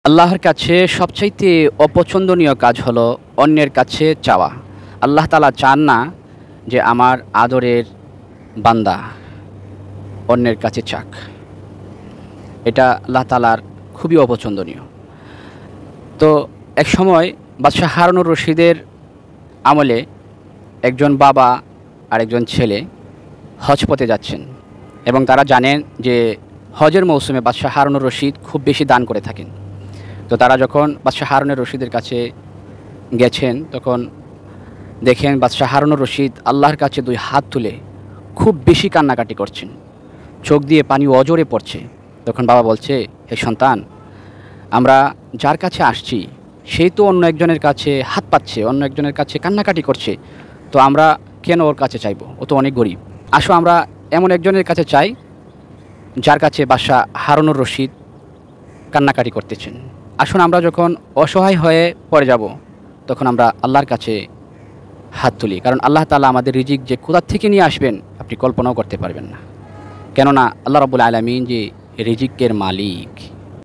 আল্লাহর কাছে সবচাইতে অপছন্দনীয় কাজ হলো অন্যের কাছে চাওয়া। আল্লাহ তাআলা চান না যে আমার আদরের বান্দা অন্যের কাছে চাক। এটা আল্লাহ তাআলার খুবই অপছন্দনীয়। তো একসময় বাদশাহ হারুনুর রশিদের আমলে একজন বাবা আর একজন ছেলে হজ পথে যাচ্ছেন এবং তারা জানেন যে হজের মৌসুমে বাদশাহ হারুনুর রশিদ খুব বেশি দান করে থাকেন। তো তারা যখন বাদশাহ হারুনুর রশিদের কাছে গেছেন তখন দেখেন বাদশাহ হারুনুর রশিদ আল্লাহর কাছে দুই হাত তুলে খুব বেশি কান্নাকাটি করছেন, চোখ দিয়ে পানি অজরে পড়ছে। তখন বাবা বলছে, হে সন্তান, আমরা যার কাছে আসছি সেই তো অন্য একজনের কাছে হাত পাচ্ছে, অন্য একজনের কাছে কান্নাকাটি করছে, তো আমরা কেন ওর কাছে চাইবো? ও তো অনেক গরিব। আসো আমরা এমন একজনের কাছে চাই যার কাছে বাদশাহ হারুনুর রশিদ কান্নাকাটি করতেছেন। আসুন আমরা যখন অসহায় হয়ে পড়ে যাব তখন আমরা আল্লাহর কাছে হাত তুলি, কারণ আল্লাহ তাআলা আমাদের রিজিক যে কোথা থেকে নিয়ে আসবেন আপনি কল্পনাও করতে পারবেন না। কেননা আল্লাহ রাব্বুল আলামিন যে রিজিকের মালিক।